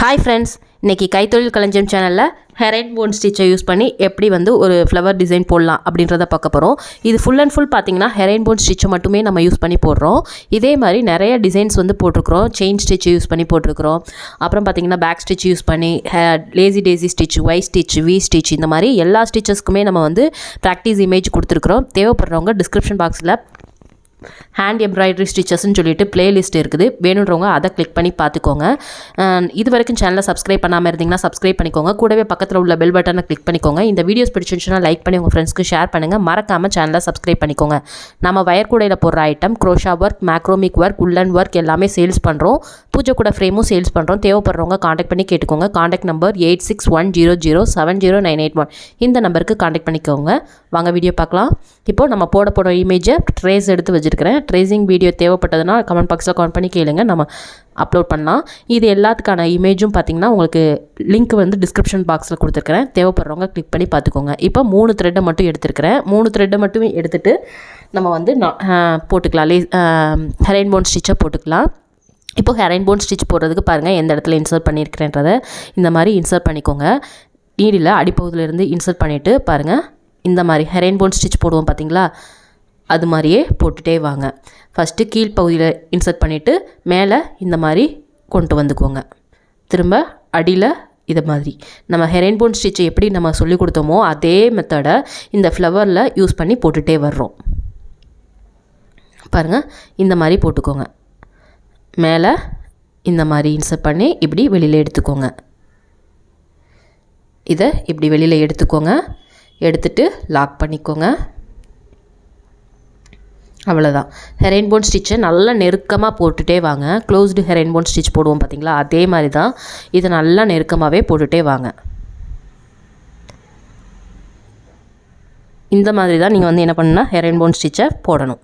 Hi friends, இன்னைக்கு கைத்தொழில் களஞ்சியம் சேனலில் ஹெரைன்போன் ஸ்டிச்சை யூஸ் பண்ணி எப்படி ஒரு ஃப்ளவர் டிசைன் போடலாம் அப்படின்றத பார்க்க போகிறோம். இது ஃபுல் அண்ட் ஃபுல் பார்த்தீங்கன்னா ஹெரைன்போன் ஸ்டிச்சை மட்டுமே நம்ம யூஸ் பண்ணி போடுறோம். இதே மாதிரி நிறைய டிசைன்ஸ் போட்டிருக்கிறோம். செயின் ஸ்டிச் யூஸ் பண்ணி போட்டிருக்கிறோம். அப்புறம் பார்த்தீங்கன்னா பேக் ஸ்டிச் யூஸ் பண்ணி lazy daisy stitch, Y stitch, V stitch, இந்த மாதிரி எல்லா ஸ்டிச்சஸ்க்குமே நம்ம ப்ராக்டிஸ் இமேஜ் கொடுத்துருக்குறோம். தேவைப்படுறவங்க டிஸ்கிரிப்ஷன் பாக்ஸில் ஹேண்ட் எம்ப்ராய்டரி ஸ்டிச்சஸ்ன்னு சொல்லிட்டு பிளேலிஸ்ட் இருக்குது. வேணுன்றவங்க அதை கிளிக் பண்ணி பார்த்துக்கோங்க. இது வரைக்கும் சேனலை சப்ஸ்கிரைப் பண்ணாமல் இருந்தீங்கன்னா சப்ஸ்கிரைப் பண்ணிக்கோங்க. கூடவே பக்கத்தில் உள்ள பெல் பட்டனை கிளிக் பண்ணிக்கோங்க. இந்த வீடியோஸ் பிடிச்சிருந்துச்சுன்னா லைக் பண்ணி உங்கள் ஃப்ரெண்ட்ஸ்க்கு ஷேர் பண்ணுங்கள். மறக்காமல் சேனலை சப்ஸ்கிரைப் பண்ணிக்கோங்க. நம்ம வயர் கூடையில் போடுற ஐட்டம், க்ரோஷா ஒர்க், மேக்ரோமிக் ஒர்க், உல்லன் ஒர்க் எல்லாமே சேல்ஸ் பண்ணுறோம். பூஜை கூட ஃப்ரேமும் சேல்ஸ் பண்ணுறோம். தேவைப்படுறவங்க காண்டாக்ட் பண்ணி கேட்டுக்கோங்க. Contact number 8610070981. இந்த நம்பருக்கு காண்டாக்ட் பண்ணிக்கோங்க. வாங்க வீடியோ பார்க்கலாம். இப்போது நம்ம போட இமேஜை ட்ரேஸ் எடுத்து வச்சுருக்கிறேன். ட்ரேசிங் வீடியோ தேவைப்பட்டதுன்னா கமெண்ட் பாக்ஸில் கமெண்ட் பண்ணி கேளுங்க, நம்ம அப்லோட் பண்ணலாம். இது எல்லாத்துக்கான இமேஜும் பார்த்திங்கன்னா உங்களுக்கு லிங்க் டிஸ்கிரிப்ஷன் பாக்ஸில் கொடுத்துருக்கிறேன். தேவைப்படுறவங்க கிளிக் பண்ணி பார்த்துக்கோங்க. இப்போ 3 த்ரெட்டை மட்டும் எடுத்துருக்கிறேன். 3 த்ரெட்டை மட்டும் எடுத்துகிட்டு நம்ம போட்டுக்கலாம். ஹெரைன்போன் ஸ்டிச்சை போட்டுக்கலாம். இப்போது ஹெரைன்போன் ஸ்டிச் போடுறதுக்கு பாருங்கள் எந்த இடத்துல இன்சர்ட் பண்ணியிருக்கிறேன்றதை இந்த மாதிரி இன்சர்ட் பண்ணிக்கோங்க. நீடில் அடிப்பகுதியிலேருந்து இன்சர்ட் பண்ணிவிட்டு பாருங்கள், இந்த மாதிரி ஹெரைன்போன் ஸ்டிச் போடுவோம் பார்த்திங்களா, அது மாதிரியே போட்டுகிட்டே வாங்க. ஃபஸ்ட்டு கீழ்ப்பகுதியில் இன்சர்ட் பண்ணிவிட்டு மேலே இந்த மாதிரி கொண்டு வந்துக்கோங்க. திரும்ப அடியில் இதை மாதிரி நம்ம ஹெரைன்போன் ஸ்டிச்சை எப்படி நம்ம சொல்லி கொடுத்தோமோ அதே மெத்தடை இந்த ஃப்ளவரில் யூஸ் பண்ணி போட்டுகிட்டே வர்றோம். பாருங்கள், இந்த மாதிரி போட்டுக்கோங்க. மேலே இந்த மாதிரி இன்சர்ட் பண்ணி இப்படி வெளியில் எடுத்துக்கோங்க. இதை இப்படி வெளியில் எடுத்துக்கோங்க. எடுத்துட்டு லாக் பண்ணிக்கோங்க. அவ்வளோதான். ஹெரைன்போன் ஸ்டிச்சை நல்லா நெருக்கமாக போட்டுகிட்டே வாங்க. க்ளோஸ்டு ஹெரைன்போன் ஸ்டிச் போடுவோம் பார்த்திங்களா, அதே மாதிரி தான் இதை நல்லா நெருக்கமாகவே போட்டுகிட்டே வாங்க. இந்த மாதிரி தான் நீங்கள் என்ன பண்ணணும்னா ஹெரைன்போன் ஸ்டிச்சை போடணும்.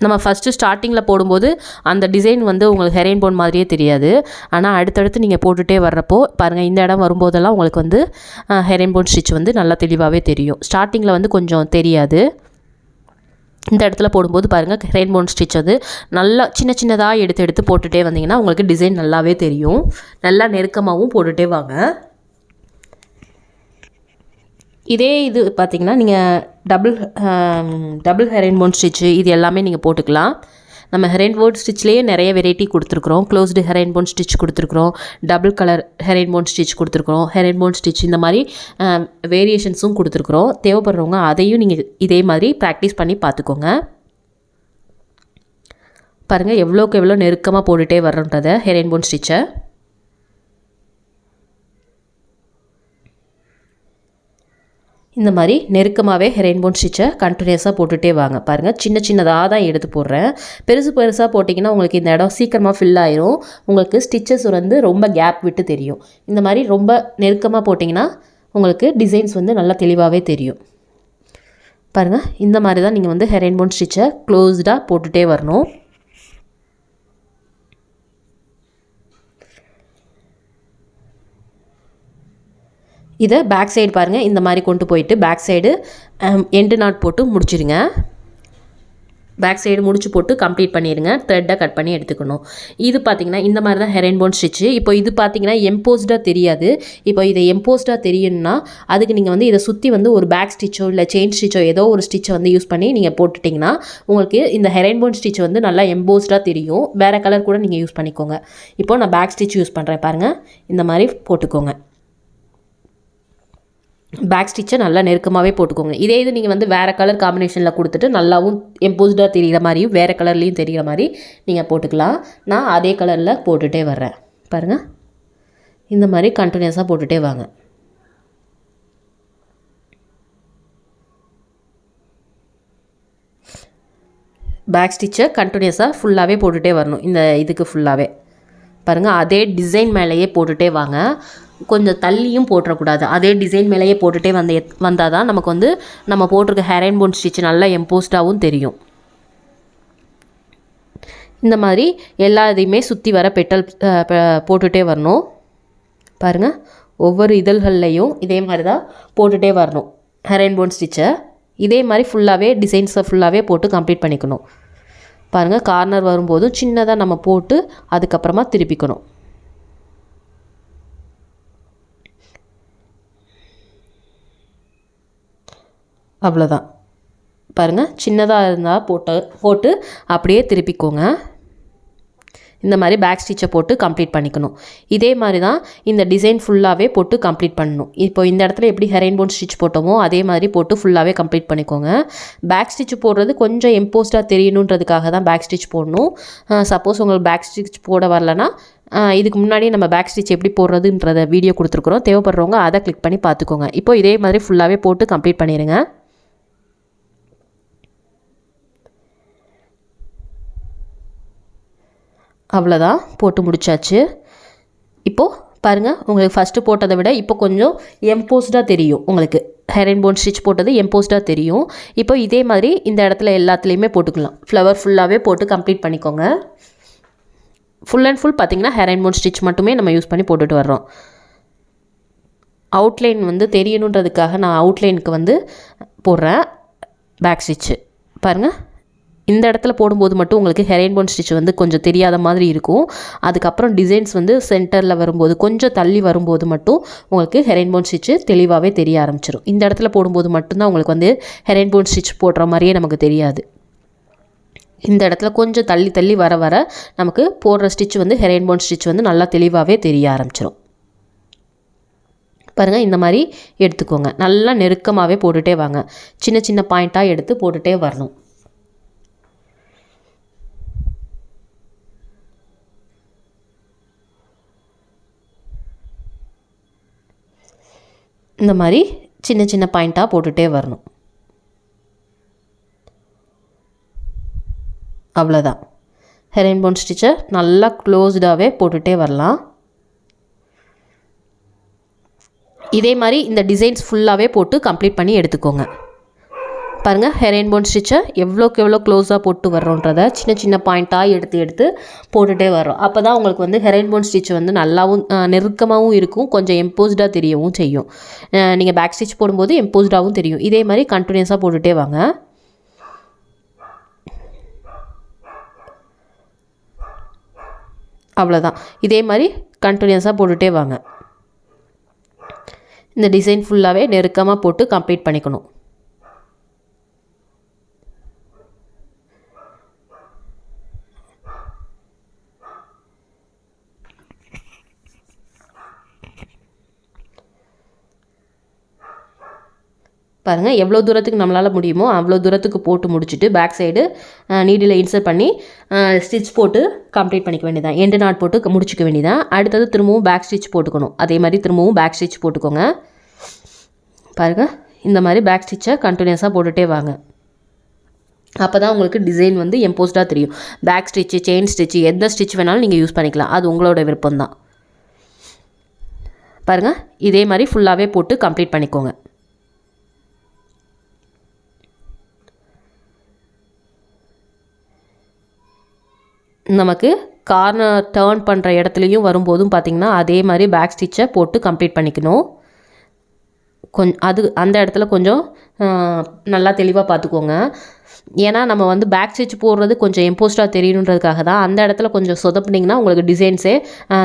நம்ம ஃபஸ்ட்டு ஸ்டார்டிங்கில் போடும்போது அந்த டிசைன் உங்களுக்கு ஹெரைன்போன் மாதிரியே தெரியாது. ஆனால் அடுத்தடுத்து நீங்கள் போட்டுகிட்டே வர்றப்போ பாருங்கள், இந்த இடம் வரும்போதெல்லாம் உங்களுக்கு ஹெரைன்போன் ஸ்டிச் நல்லா தெளிவாகவே தெரியும். ஸ்டார்டிங்கில் கொஞ்சம் தெரியாது. இந்த இடத்துல போடும்போது பாருங்கள், ஹெரைன்போன் ஸ்டிச் நல்லா சின்ன சின்னதாக எடுத்து போட்டுகிட்டே வந்தீங்கன்னா உங்களுக்கு டிசைன் நல்லாவே தெரியும். நல்லா நெருக்கமாகவும் போட்டுகிட்டே வாங்க. இதே இது பார்த்திங்கன்னா நீங்கள் டபுள் ஹெரைன்போன் ஸ்டிச்சு இது எல்லாமே நீங்கள் போட்டுக்கலாம். நம்ம ஹெரைன்போன் ஸ்டிச்லேயே நிறைய வெரைட்டி கொடுத்துருக்குறோம். க்ளோஸ்டு ஹெரைன்போன் ஸ்டிச் கொடுத்துருக்குறோம், டபுள் கலர் ஹெரைன்போன் ஸ்டிச் கொடுத்துருக்குறோம், ஹெரைன்போன் ஸ்டிச் இந்த மாதிரி வேரியேஷன்ஸும் கொடுத்துருக்குறோம். தேவைப்படுறவங்க அதையும் நீங்கள் இதே மாதிரி ப்ராக்டிஸ் பண்ணி பார்த்துக்கோங்க. பாருங்கள் எவ்வளோக்கு எவ்வளோ நெருக்கமாக போட்டுகிட்டே வர்றோன்றதை ஹெரைன்போன் ஸ்டிச்சை. இந்த மாதிரி நெருக்கமாகவே ஹெரைன்போன் ஸ்டிச்சை கண்டினியூஸாக போட்டுகிட்டே வாங்க. பாருங்கள், சின்ன சின்னதாக தான் எடுத்து போடுறேன். பெருசாக போட்டிங்கன்னா உங்களுக்கு இந்த இடம் சீக்கிரமாக ஃபில் ஆயிரும். உங்களுக்கு ஸ்டிச்சஸ் ரொம்ப கேப் விட்டு தெரியும். இந்த மாதிரி ரொம்ப நெருக்கமாக போட்டிங்கன்னா உங்களுக்கு டிசைன்ஸ் நல்லா தெளிவாகவே தெரியும். பாருங்கள், இந்த மாதிரி தான் நீங்கள் ஹெரைன்போன் ஸ்டிச்சை க்ளோஸ்டாக போட்டுகிட்டே வரணும். இதை பேக் சைடு பாருங்கள், இந்த மாதிரி கொண்டு போயிட்டு பேக் சைடு எண்டு நாட் போட்டு முடிச்சிடுங்க. பேக் சைடு முடிச்சு போட்டு கம்ப்ளீட் பண்ணிடுங்க. த்ரெட்டை கட் பண்ணி எடுத்துக்கணும். இது பார்த்திங்கன்னா இந்த மாதிரி தான் ஹெரைன்போன் ஸ்டிச்சு. இப்போ இது பார்த்திங்கன்னா எம்போஸ்டாக தெரியாது. இப்போ இதை எம்போஸ்டாக தெரியணும்னா அதுக்கு நீங்கள் இதை சுற்றி ஒரு பேக் ஸ்டிச்சோ இல்லை செயின் ஸ்டிச்சோ ஏதோ ஒரு ஸ்டிச்சை யூஸ் பண்ணி நீங்கள் போட்டுட்டிங்கன்னா உங்களுக்கு இந்த ஹெரைன்போன் ஸ்டிச் நல்லா எம்போஸ்டாக தெரியும். வேறு கலர் கூட நீங்கள் யூஸ் பண்ணிக்கோங்க. இப்போது நான் பேக் ஸ்டிச் யூஸ் பண்ணுறேன். பாருங்கள், இந்த மாதிரி போட்டுக்கோங்க. பேக் ஸ்டிச்சை நல்லா நெருக்கமாகவே போட்டுக்கோங்க. இதே இது நீங்கள் வேறு கலர் காம்பினேஷனில் கொடுத்துட்டு நல்லாவும் எம்போஸ்டாக தெரிகிற மாதிரியும் வேறு கலர்லேயும் தெரிகிற மாதிரி நீங்கள் போட்டுக்கலாம். நான் அதே கலரில் போட்டுகிட்டே வர்றேன். பாருங்கள், இந்த மாதிரி கண்டினியூஸாக போட்டுகிட்டே வாங்க. பேக் ஸ்டிச்சை கண்டினியூஸாக ஃபுல்லாகவே போட்டுகிட்டே வரணும். இந்த இதுக்கு ஃபுல்லாகவே பாருங்கள், அதே டிசைன் மேலேயே போட்டுகிட்டே வாங்க. கொஞ்சம் தள்ளியும் போட்டுறக்கூடாது. அதே டிசைன் மேலேயே போட்டுகிட்டே வந்தால் தான் நமக்கு நம்ம போட்டிருக்க ஹெரைன்போன் ஸ்டிச் நல்லா எம்போஸ்டாகவும் தெரியும். இந்த மாதிரி எல்லா இதையுமே சுற்றி வர பெட்டல் போட்டுகிட்டே வரணும். பாருங்கள், ஒவ்வொரு இதழ்கள்லையும் இதே மாதிரி தான் போட்டுகிட்டே வரணும் ஹெரைன்போன் ஸ்டிச்சை. இதே மாதிரி ஃபுல்லாகவே டிசைன்ஸை ஃபுல்லாகவே போட்டு கம்ப்ளீட் பண்ணிக்கணும். பாருங்கள் கார்னர் வரும்போது சின்னதாக நம்ம போட்டு அதுக்கப்புறமா திருப்பிக்கணும். அவ்வளோதான். பாருங்கள் சின்னதாக இருந்தால் போட்டு அப்படியே திருப்பிக்கோங்க. இந்த மாதிரி பேக் ஸ்டிச்சை போட்டு கம்ப்ளீட் பண்ணிக்கணும். இதே மாதிரி தான் இந்த டிசைன் ஃபுல்லாகவே போட்டு கம்ப்ளீட் பண்ணணும். இப்போ இந்த இடத்துல எப்படி ஹெரைன்போன் ஸ்டிச் போட்டோமோ அதே மாதிரி போட்டு ஃபுல்லாகவே கம்ப்ளீட் பண்ணிக்கோங்க. பேக் ஸ்டிச் போடுறது கொஞ்சம் எம்போஸ்டாக தெரியணுன்றதுக்காக தான் பேக் ஸ்டிச் போடணும். சப்போஸ் உங்களுக்கு பேக் ஸ்டிச் போட வரலன்னா இதுக்கு முன்னாடி நம்ம பேக் ஸ்டிச் எப்படி போடுறதுன்றத வீடியோ கொடுத்துருக்குறோம். தேவைப்படுறவங்க அதை கிளிக் பண்ணி பார்த்துக்கோங்க. இப்போ இதே மாதிரி ஃபுல்லாகவே போட்டு கம்ப்ளீட் பண்ணிடுங்க. அவ்வளோதான், போட்டு முடிச்சாச்சு. இப்போது பாருங்கள் உங்களுக்கு ஃபஸ்ட்டு போட்டதை விட இப்போ கொஞ்சம் எம்போஸ்டாக தெரியும். உங்களுக்கு ஹெரைன்போன் ஸ்டிச் போட்டது எம்போஸ்டாக தெரியும். இப்போ இதே மாதிரி இந்த இடத்துல எல்லாத்துலேயுமே போட்டுக்கலாம். ஃப்ளவர் ஃபுல்லாகவே போட்டு கம்ப்ளீட் பண்ணிக்கோங்க. ஃபுல் அண்ட் ஃபுல் பார்த்திங்கன்னா ஹெரைன்போன் ஸ்டிச் மட்டுமே நம்ம யூஸ் பண்ணி போட்டுட்டு வர்றோம். அவுட்லைன் வந்து தெரியணுன்றதுக்காக நான் அவுட்லைனுக்கு வந்து போடுறேன் பேக் ஸ்டிச்சு. பாருங்கள் இந்த இடத்துல போடும்போது மட்டும் உங்களுக்கு ஹெரைன்போன் ஸ்டிச் வந்து கொஞ்சம் தெரியாத மாதிரி இருக்கும். அதுக்கப்புறம் டிசைன்ஸ் வந்து சென்டரில் வரும்போது கொஞ்சம் தள்ளி வரும்போது மட்டும் உங்களுக்கு ஹெரைன்போன் ஸ்டிச்சு தெளிவாகவே தெரிய ஆரம்பிச்சிடும். இந்த இடத்துல போடும்போது மட்டும்தான் உங்களுக்கு வந்து ஹெரைன்போன் ஸ்டிச் போடுற மாதிரியே நமக்கு தெரியாது. இந்த இடத்துல கொஞ்சம் தள்ளி தள்ளி வர வர நமக்கு போடுற ஸ்டிச் வந்து ஹெரைன்போன் ஸ்டிச் வந்து நல்லா தெளிவாகவே தெரிய ஆரம்பிச்சிடும். பாருங்கள் இந்த மாதிரி எடுத்துக்கோங்க. நல்லா நெருக்கமாகவே போட்டுகிட்டே வாங்க. சின்ன சின்ன பாயிண்ட்டாக எடுத்து போட்டுகிட்டே வரணும். இந்த மாதிரி சின்ன சின்ன பாயிண்ட்டாக போட்டுகிட்டே வரணும். அவ்வளோதான். ஹெரைன்போன் ஸ்டிச்சை நல்லா க்ளோஸ்டாகவே போட்டுகிட்டே வரலாம். இதே மாதிரி இந்த டிசைன்ஸ் ஃபுல்லாகவே போட்டு கம்ப்ளீட் பண்ணி எடுத்துக்கோங்க. பாருங்கள் ஹெரைன்போன் ஸ்டிச்சை எவ்வளோக்கு எவ்வளோ க்ளோஸாக போட்டு வர்றோன்றதை சின்ன சின்ன பாயிண்ட்டாக எடுத்து போட்டுகிட்டே வர்றோம். அப்போ தான் உங்களுக்கு வந்து ஹெரைன்போன் ஸ்டிச் வந்து நல்லாவும் நெருக்கமாகவும் இருக்கும், கொஞ்சம் எம்போஸ்டாக தெரியவும் செய்யும். நீங்கள் பேக் ஸ்டிச் போடும்போது எம்போஸ்டாகவும் தெரியும். இதே மாதிரி கண்டினியூஸாக போட்டுகிட்டே வாங்க. அவ்வளோதான். இதே மாதிரி கண்டினியூஸாக போட்டுகிட்டே வாங்க. இந்த டிசைன் ஃபுல்லாகவே நெருக்கமாக போட்டு கம்ப்ளீட் பண்ணிக்கணும். பாருங்கள் எவ்வளோ தூரத்துக்கு நம்மளால் முடியுமோ அவ்வளோ தூரத்துக்கு போட்டு முடிச்சுட்டு பேக் சைடு நீடில் இன்சர்ட் பண்ணி ஸ்டிச் போட்டு கம்ப்ளீட் பண்ணிக்க வேண்டியதான். எண்டு நாட் போட்டு முடிச்சிக்க வேண்டியதான். அடுத்தது திரும்பவும் பேக் ஸ்டிச் போட்டுக்கணும். அதே மாதிரி திரும்பவும் பேக் ஸ்டிச் போட்டுக்கோங்க. பாருங்கள் இந்த மாதிரி பேக் ஸ்டிச்சை கண்டினியூஸாக போட்டுகிட்டே வாங்க. அப்போ தான் உங்களுக்கு டிசைன் வந்து எம்போஸ்டாக தெரியும். பேக் ஸ்டிச்சு, செயின் ஸ்டிச்சு, எந்த ஸ்டிச் வேணாலும் நீங்கள் யூஸ் பண்ணிக்கலாம். அது உங்களோட விருப்பம்தான். பாருங்கள் இதே மாதிரி ஃபுல்லாகவே போட்டு கம்ப்ளீட் பண்ணிக்கோங்க. நமக்கு கார்னர் டர்ன் பண்ணுற இடத்துலையும் வரும்போதும் பார்த்திங்கன்னா அதே மாதிரி பேக் ஸ்டிச்சை போட்டு கம்ப்ளீட் பண்ணிக்கணும். அந்த இடத்துல கொஞ்சம் நல்லா தெளிவாக பார்த்துக்கோங்க. ஏன்னா நம்ம வந்து பேக் ஸ்டிச் போடுறது கொஞ்சம் எம்போஸ்டாக தெரியணுன்றதுக்காக தான். அந்த இடத்துல கொஞ்சம் சொதப்புனிங்கன்னா உங்களுக்கு டிசைன்ஸே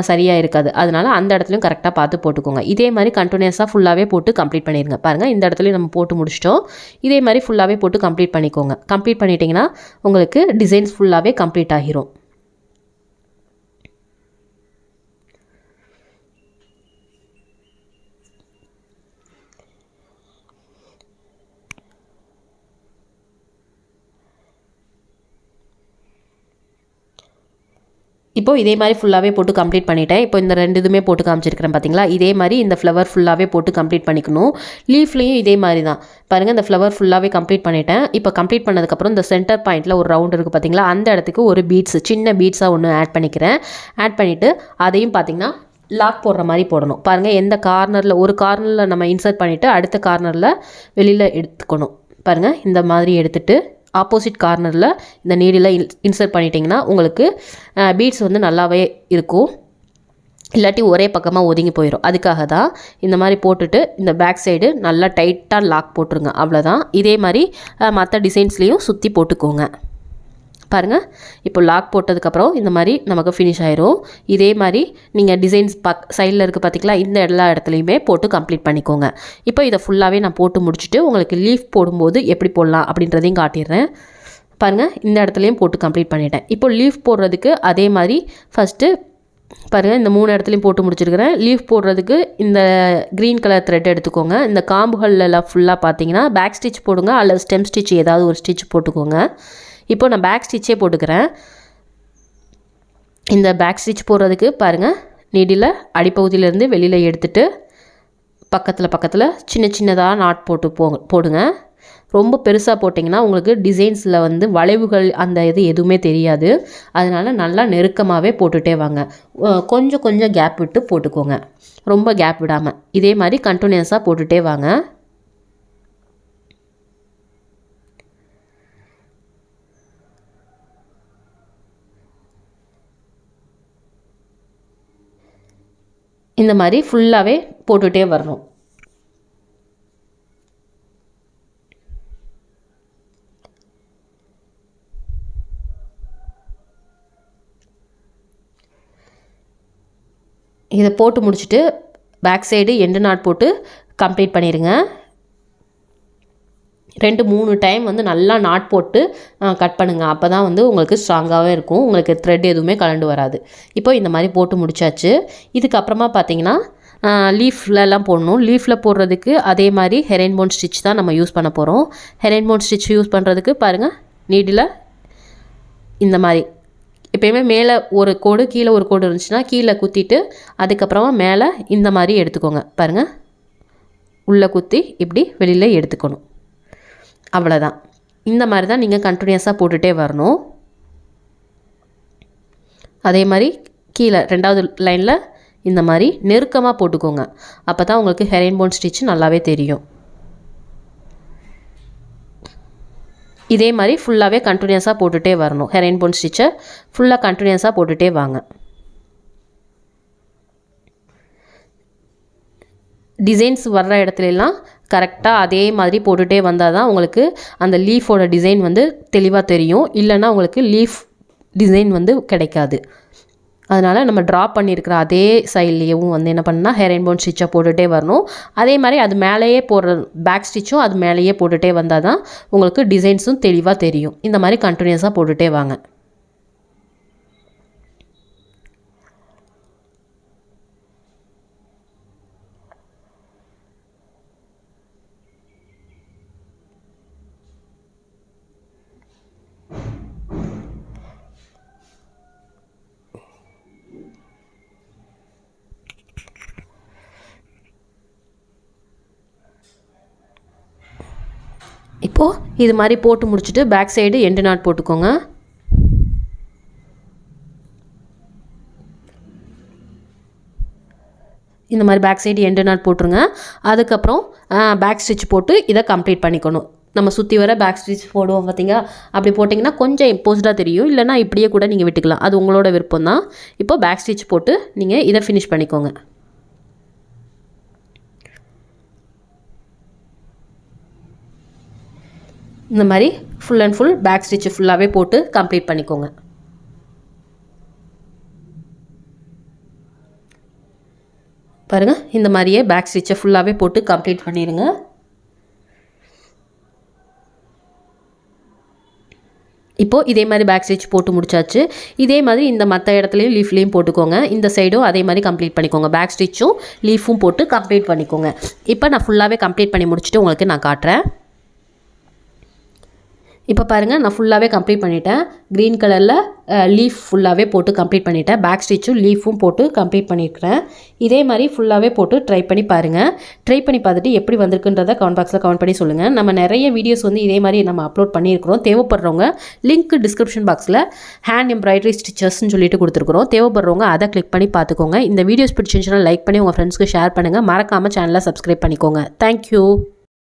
சரியாக இருக்காது. அதனால் அந்த இடத்துலையும் கரெக்டாக பார்த்து போட்டுக்கோங்க. இதே மாதிரி கண்டினியூஸாக ஃபுல்லாகவே போட்டு கம்ப்ளீட் பண்ணிடுங்க. பாருங்கள் இந்த இடத்துலையும் நம்ம போட்டு முடிச்சிட்டோம். இதே மாதிரி ஃபுல்லாகவே போட்டு கம்ப்ளீட் பண்ணிக்கோங்க. கம்ப்ளீட் பண்ணிட்டீங்கன்னா உங்களுக்கு டிசைன்ஸ் ஃபுல்லாகவே கம்ப்ளீட் ஆகிரும். இப்போது இதே மாதிரி ஃபுல்லாகவே போட்டு கம்ப்ளீட் பண்ணிட்டேன். இப்போ இந்த ரெண்டு இதுவுமே போட்டு காமிச்சிருக்கிறேன் பார்த்தீங்களா. இதே மாதிரி இந்த ஃப்ளவர் ஃபுல்லாகவே போட்டு கம்ப்ளீட் பண்ணிக்கணும். லீஃப்லேயும் இதே மாதிரி தான். பாருங்கள் இந்த ஃப்ளவர் ஃபுல்லாகவே கம்ப்ளீட் பண்ணிட்டேன். இப்போ கம்ப்ளீட் பண்ணதுக்கப்புறம் இந்த சென்டர் பாயிண்ட்டில் ஒரு ரவுண்ட் இருக்குது பார்த்தீங்களா, அந்த இடத்துக்கு ஒரு பீட்ஸ் சின்ன பீட்ஸாக ஒன்று ஆட் பண்ணிக்கிறேன். ஆட் பண்ணிவிட்டு அதையும் பார்த்திங்கன்னா லாக் போடுற மாதிரி போடணும். பாருங்கள் எந்த கார்னரில் ஒரு கார்னரில் நம்ம இன்சர்ட் பண்ணிவிட்டு அடுத்த கார்னரில் வெளியில் எடுத்துக்கணும். பாருங்கள் இந்த மாதிரி எடுத்துகிட்டு ஆப்போசிட் கார்னரில் இந்த நீடில் இன்சர்ட் பண்ணிட்டிங்கன்னா உங்களுக்கு பீட்ஸ் வந்து நல்லாவே இருக்கும். இல்லாட்டி ஒரே பக்கமாக ஒதுங்கி போயிடும். அதுக்காக தான் இந்த மாதிரி போட்டுட்டு இந்த பேக் சைடு நல்லா டைட்டாக லாக் போட்டுருங்க. அவ்வளோதான். இதே மாதிரி மற்ற டிசைன்ஸ்லேயும் சுற்றி போட்டுக்கோங்க. பாருங்கள். இப்போ லாக் போட்டதுக்கப்புறம் இந்த மாதிரி நமக்கு ஃபினிஷ் ஆயிரும். இதே மாதிரி நீங்கள் டிசைன்ஸ் சைடில் இருக்குது பார்த்திங்களா, இந்த எல்லா இடத்துலையுமே போட்டு கம்ப்ளீட் பண்ணிக்கோங்க. இப்போ இதை ஃபுல்லாகவே நான் போட்டு முடிச்சுட்டு உங்களுக்கு லீஃப் போடும்போது எப்படி போடலாம் அப்படின்றதையும் காட்டிடுறேன். பாருங்கள், இந்த இடத்துலையும் போட்டு கம்ப்ளீட் பண்ணிட்டேன். இப்போ லீஃப் போடுறதுக்கு அதே மாதிரி ஃபஸ்ட்டு பாருங்கள், இந்த 3 இடத்துலையும் போட்டு முடிச்சிருக்கிறேன். லீஃப் போடுறதுக்கு இந்த க்ரீன் கலர் த்ரெட் எடுத்துக்கோங்க. இந்த காம்புகளெல்லாம் ஃபுல்லாக பார்த்தீங்கன்னா பேக் ஸ்டிச் போடுங்க, அல்லது ஸ்டெம் ஸ்டிச் ஏதாவது ஒரு ஸ்டிச் போட்டுக்கோங்க. இப்போ நான் பேக் ஸ்டிச்சே போட்டுக்கிறேன். இந்த பேக் ஸ்டிச் போடுறதுக்கு பாருங்கள், நீடில் அடிப்பகுதியிலேருந்து வெளியில் எடுத்துகிட்டு பக்கத்தில் சின்ன சின்னதாக நாட் போட்டு போடுங்க. ரொம்ப பெருசாக போட்டிங்கன்னா உங்களுக்கு டிசைன்ஸில் வந்து வளைவுகள் அந்த இது எதுவுமே தெரியாது. அதனால் நல்லா நெருக்கமாகவே போட்டுகிட்டே வாங்க. கொஞ்சம் கொஞ்சம் கேப் விட்டு போட்டுக்கோங்க, ரொம்ப கேப் விடாமல். இதே மாதிரி கண்டினியூஸாக போட்டுகிட்டே வாங்க. இந்த மாதிரி ஃபுல்லாகவே போட்டுகிட்டே வரணும். இதை போட்டு முடிச்சுட்டு பேக் சைடு எண்டு நாட் போட்டு கம்ப்ளீட் பண்ணிடுங்க. 2-3 டைம் வந்து நல்லா நாட் போட்டு கட் பண்ணுங்கள். அப்போ தான் வந்து உங்களுக்கு ஸ்ட்ராங்காகவே இருக்கும், உங்களுக்கு த்ரெட் எதுவுமே கலண்டு வராது. இப்போ இந்த மாதிரி போட்டு முடிச்சாச்சு. இதுக்கப்புறமா பார்த்தீங்கன்னா லீஃப்லலாம் போடணும். லீஃபில் போடுறதுக்கு அதே மாதிரி ஹெரிங்போன் ஸ்டிச் தான் நம்ம யூஸ் பண்ண போகிறோம். ஹெரிங்போன் ஸ்டிச் யூஸ் பண்ணுறதுக்கு பாருங்கள், நீடில் இந்த மாதிரி எப்பயுமே மேலே ஒரு கோடு கீழே ஒரு கோடு இருந்துச்சுன்னா கீழே குத்திட்டு அதுக்கப்புறமா மேலே இந்த மாதிரி எடுத்துக்கோங்க. பாருங்கள், உள்ளே குத்தி இப்படி வெளியில் எடுத்துக்கணும். அவ்வளோதான். இந்த மாதிரி தான் நீங்கள் கண்டினியூஸாக போட்டுகிட்டே வரணும். அதே மாதிரி கீழே 2வது லைனில் இந்த மாதிரி நெருக்கமாக போட்டுக்கோங்க. அப்போ தான் உங்களுக்கு ஹெரிங்போன் ஸ்டிச் நல்லாவே தெரியும். இதே மாதிரி ஃபுல்லாகவே கண்டினியூஸாக போட்டுகிட்டே வரணும். ஹெரிங்போன் ஸ்டிச்சை ஃபுல்லாக கண்டினியூஸாக போட்டுகிட்டே வாங்க. டிசைன்ஸ் வர்ற இடத்துலலாம் கரெக்டாக அதே மாதிரி போட்டுகிட்டே வந்தால் தான் உங்களுக்கு அந்த லீஃபோட டிசைன் வந்து தெளிவாக தெரியும். இல்லைன்னா உங்களுக்கு லீஃப் டிசைன் வந்து கிடைக்காது. அதனால் நம்ம ட்ரா பண்ணியிருக்கிற அதே சைட்லேயும் வந்து என்ன பண்ணால் ஹெரிங்போன் ஸ்டிச்சை போட்டுகிட்டே வரணும். அதே மாதிரி அது மேலேயே போடுற பேக் ஸ்டிச்சும் அது மேலேயே போட்டுகிட்டே வந்தால் தான் உங்களுக்கு டிசைன்ஸும் தெளிவாக தெரியும். இந்த மாதிரி கண்டினியூஸாக போட்டுகிட்டே வாங்க. இப்போது இது மாதிரி போட்டு முடிச்சுட்டு பேக் சைடு எண்டு நாட் போட்டுக்கோங்க. இந்த மாதிரி பேக் சைடு எண்டு நாட் போட்டுருங்க. அதுக்கப்புறம் பேக் ஸ்டிச் போட்டு இதை கம்ப்ளீட் பண்ணிக்கணும். நம்ம சுற்றி வர பேக் ஸ்டிச் போடுவோம் பார்த்தீங்க, அப்படி போட்டிங்கன்னா கொஞ்சம் இம்போஸ்டாக தெரியும். இல்லைனா இப்படியே கூட நீங்கள் விட்டுக்கலாம், அது உங்களோட விருப்பம் தான். இப்போ பேக் ஸ்டிச் போட்டு நீங்கள் இதை ஃபினிஷ் பண்ணிக்கோங்க. இந்த மாதிரி full and full back stitch ஃபுல்லாகவே போட்டு கம்ப்ளீட் பண்ணிக்கோங்க. பாருங்கள், இந்த மாதிரியே பேக் ஸ்டிச்சை ஃபுல்லாகவே போட்டு கம்ப்ளீட் பண்ணிடுங்க. இப்போது இதே மாதிரி பேக் ஸ்டிச் போட்டு முடிச்சாச்சு. இதே மாதிரி இந்த மற்ற இடத்துலையும் லீஃப்லேயும் போட்டுக்கோங்க. இந்த சைடும் அதே மாதிரி கம்ப்ளீட் பண்ணிக்கோங்க. பேக் ஸ்டிச்சும் லீஃபும் போட்டு கம்ப்ளீட் பண்ணிக்கோங்க. இப்போ நான் ஃபுல்லாகவே கம்ப்ளீட் பண்ணி முடிச்சுட்டு உங்களுக்கு நான் காட்டுறேன். இப்போ பாருங்கள், நான் ஃபுல்லாகவே கம்ப்ளீட் பண்ணிட்டேன். க்ரீன் கலரில் லீஃப் ஃபுல்லாகவே போட்டு கம்ப்ளீட் பண்ணிட்டேன். பேக் ஸ்டிச்சும் லீஃபும் போட்டு கம்ப்ளீட் பண்ணியிருக்கிறேன். இதே மாதிரி ஃபுல்லாகவே போட்டு ட்ரை பண்ணி பாருங்கள். ட்ரை பண்ணி பார்த்துட்டு எப்படி வந்திருக்குன்றதை கமெண்ட் பாக்ஸில் கமெண்ட் பண்ணி சொல்லுங்கள். நம்ம நிறைய வீடியோஸ் வந்து இதே மாதிரி நம்ம அப்லோட் பண்ணியிருக்கிறோம். தேவைப்படுறவங்க லிங்க் டிஸ்கிரிப்ஷன் பாக்ஸில் ஹேண்ட் எம்ப்ராய்டரி ஸ்டிச்சஸ்ன்னு சொல்லிட்டு கொடுத்துருக்குறோம். தேவைப்படுறவங்க அதை கிளிக் பண்ணி பார்த்துக்கோங்க. இந்த வீடியோஸ் பிடிச்சிருந்துச்சுன்னா லைக் பண்ணி உங்கள் ஃப்ரெண்ட்ஸ்க்கு ஷேர் பண்ணுங்கள். மறக்காமல் சேனலை சப்ஸ்கிரைப் பண்ணிக்கோங்க. தேங்க்யூ.